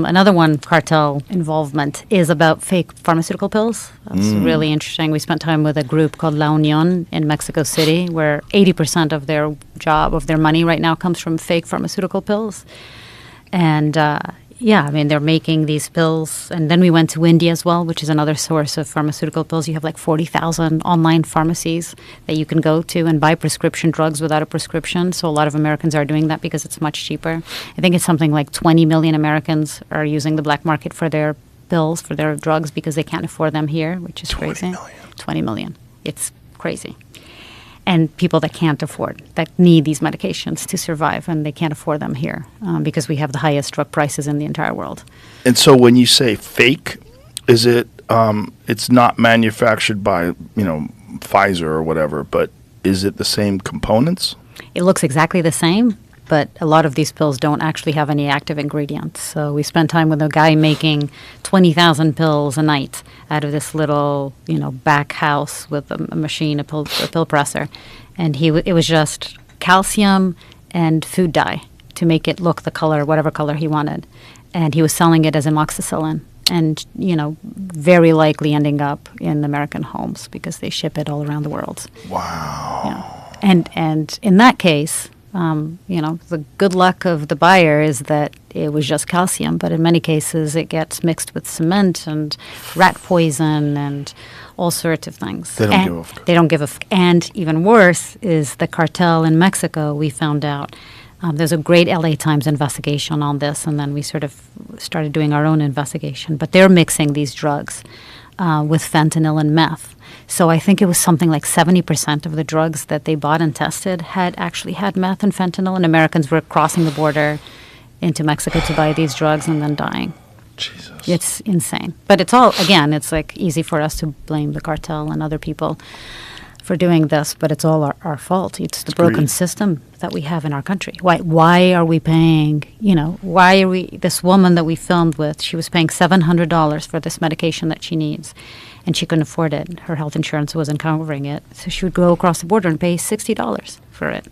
Another one, cartel involvement, is about fake pharmaceutical pills. That's really interesting. We spent time with a group called La Union in Mexico City, where 80% of their money right now comes from fake pharmaceutical pills. And they're making these pills. And then we went to India as well, which is another source of pharmaceutical pills. You have like 40,000 online pharmacies that you can go to and buy prescription drugs without a prescription. So a lot of Americans are doing that because it's much cheaper. I think it's something like 20 million Americans are using the black market for their pills, for their drugs, because they can't afford them here, which is 20 crazy. million. 20 million. It's crazy. And people that can't afford, that need these medications to survive, and they can't afford them here because we have the highest drug prices in the entire world. And so when you say fake, is it, it's not manufactured by, Pfizer or whatever, but is it the same components? It looks exactly the same, but a lot of these pills don't actually have any active ingredients. So we spent time with a guy making 20,000 pills a night out of this little, back house with a machine, a pill presser. And it was just calcium and food dye to make it look the color, whatever color he wanted. And he was selling it as amoxicillin and, very likely ending up in American homes because they ship it all around the world. Wow. Yeah. And in that case, the good luck of the buyer is that it was just calcium, but in many cases it gets mixed with cement and rat poison and all sorts of things. They don't give a fuck. They don't give a fuck. And even worse is the cartel in Mexico, we found out. There's a great LA Times investigation on this, and then we sort of started doing our own investigation. But they're mixing these drugs with fentanyl and meth. So I think it was something like 70% of the drugs that they bought and tested had actually had meth and fentanyl, and Americans were crossing the border into Mexico to buy these drugs and then dying. Jesus. It's insane. But it's all, again, it's like easy for us to blame the cartel and other people for doing this, but it's all our fault. It's the broken greed. system that we have in our country. Why are we paying, this woman that we filmed with, she was paying $700 for this medication that she needs, and she couldn't afford it. Her health insurance wasn't covering it, so she would go across the border and pay $60 for it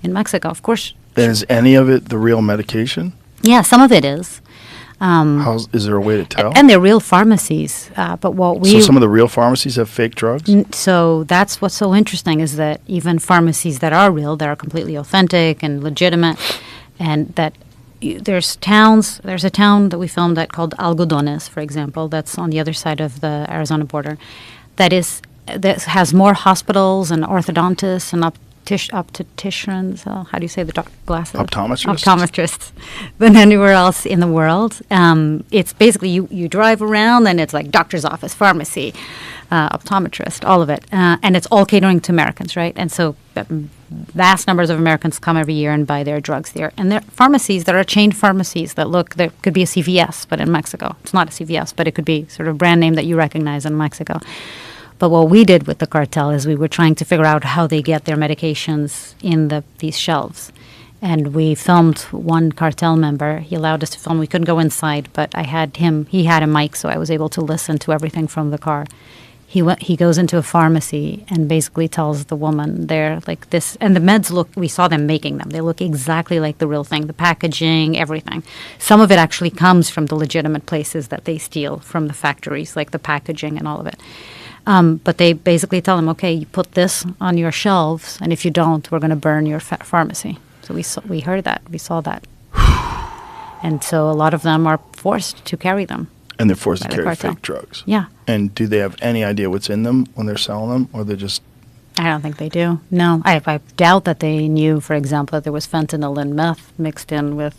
in Mexico. Of course. And is any of it the real medication? Yeah, some of it is. Is there a way to tell? And they're real pharmacies. But so some of the real pharmacies have fake drugs? So that's what's so interesting is that even pharmacies that are real, that are completely authentic and legitimate, and that there's a town that we filmed that called Algodones, for example, that's on the other side of the Arizona border, that has more hospitals and orthodontists and opticians, how do you say the glasses? Optometrists than anywhere else in the world. It's basically you drive around and it's like doctor's office, pharmacy, optometrist, all of it. And it's all catering to Americans, right? And so vast numbers of Americans come every year and buy their drugs there. And there are pharmacies that are chained pharmacies that there could be a CVS, but in Mexico. It's not a CVS, but it could be sort of a brand name that you recognize in Mexico. But what we did with the cartel is we were trying to figure out how they get their medications in these shelves. And we filmed one cartel member. He allowed us to film. We couldn't go inside, but he had a mic, so I was able to listen to everything from the car. He goes into a pharmacy and basically tells the woman there, like this, and the meds we saw them making them. They look exactly like the real thing, the packaging, everything. Some of it actually comes from the legitimate places that they steal from the factories, like the packaging and all of it. But they basically tell them, okay, you put this on your shelves, and if you don't, we're going to burn your pharmacy. So we heard that. We saw that. And so a lot of them are forced to carry them. And they're forced to carry fake drugs. Yeah. And do they have any idea what's in them when they're selling them, or they're just... I don't think they do. No. I doubt that they knew, for example, that there was fentanyl and meth mixed in with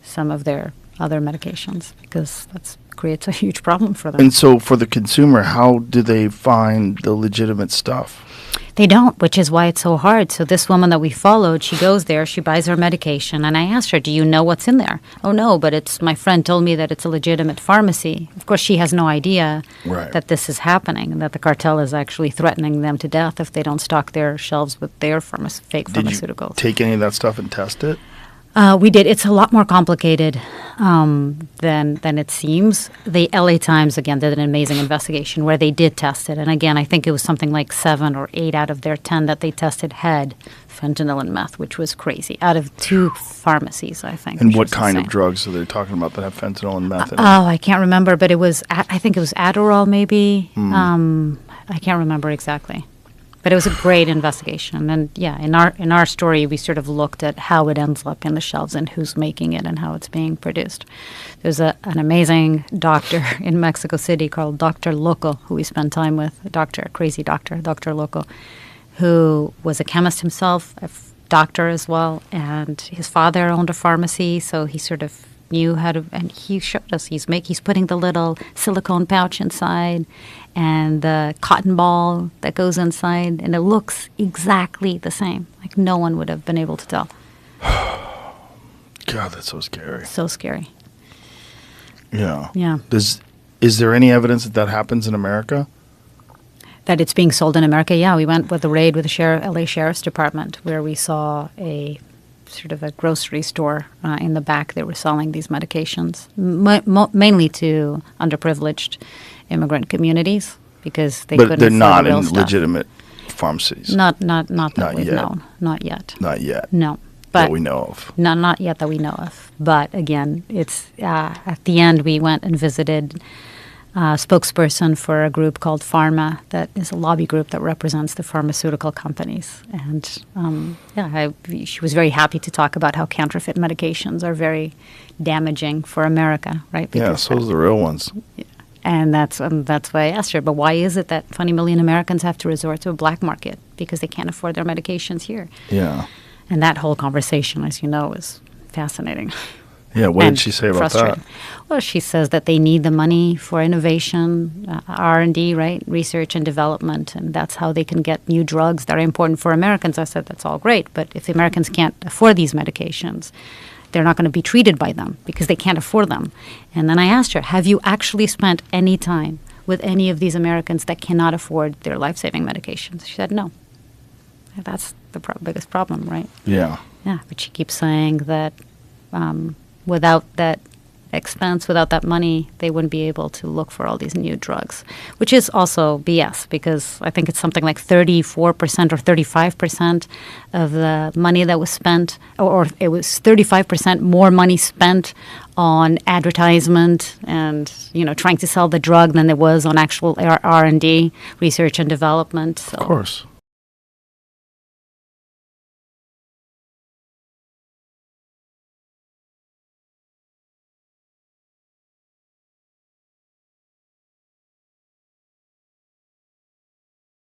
some of their other medications, because that creates a huge problem for them. And so for the consumer, how do they find the legitimate stuff? They don't, which is why it's so hard. So this woman that we followed, she goes there, she buys her medication, and I asked her, do you know what's in there? Oh, no, but my friend told me that it's a legitimate pharmacy. Of course, she has no idea that this is happening and that the cartel is actually threatening them to death if they don't stock their shelves with their fake pharmaceuticals. Did you take any of that stuff and test it? We did. It's a lot more complicated than it seems. The LA Times, again, did an amazing investigation where they did test it. And again, I think it was something like 7 or 8 out of their 10 that they tested had fentanyl and meth, which was crazy. Out of 2 pharmacies, I think. And what kind of drugs are they talking about that have fentanyl and meth in it? Oh, I can't remember, but it was, I think it was Adderall maybe. I can't remember exactly. But it was a great investigation. And yeah, in our story, we sort of looked at how it ends up in the shelves and who's making it and how it's being produced. There's an amazing doctor in Mexico City called Dr. Loco, who we spent time with, a crazy doctor, Dr. Loco, who was a chemist himself, doctor as well. And his father owned a pharmacy, so he sort of knew how to, and he showed us. He's putting the little silicone pouch inside and the cotton ball that goes inside, and it looks exactly the same. Like no one would have been able to tell. God, that's so scary. So scary. Yeah. Yeah. Is there any evidence that happens in America? That it's being sold in America? Yeah, we went with a raid with the LA Sheriff's Department where we saw a sort of a grocery store in the back. They were selling these medications, mainly to underprivileged immigrant communities because they couldn't afford they're not real in stuff. legitimate pharmacies. Not that we've yet. known. Not yet. Not yet. No. That But we know of. not yet that we know of. But again, it's at the end we went and visited a spokesperson for a group called Pharma that is a lobby group that represents the pharmaceutical companies. And she was very happy to talk about how counterfeit medications are very damaging for America, right? Yeah, so are the real ones. And that's why I asked her, but why is it that 20 million Americans have to resort to a black market because they can't afford their medications here? Yeah. And that whole conversation, as you know, is fascinating. Yeah, what and did she say about frustrating. that? Well, she says that they need the money for innovation, R&D, right, research and development, and that's how they can get new drugs that are important for Americans. I said, that's all great, but if the Americans can't afford these medications, they're not going to be treated by them because they can't afford them. And then I asked her, have you actually spent any time with any of these Americans that cannot afford their life-saving medications? She said, no. That's the biggest problem, right? Yeah. Yeah, but she keeps saying that without that expense, without that money, they wouldn't be able to look for all these new drugs, which is also BS because I think it's something like 34% or 35% of the money that was spent, or it was 35% more money spent on advertisement and, trying to sell the drug than there was on actual R&D, research and development. So, Of course.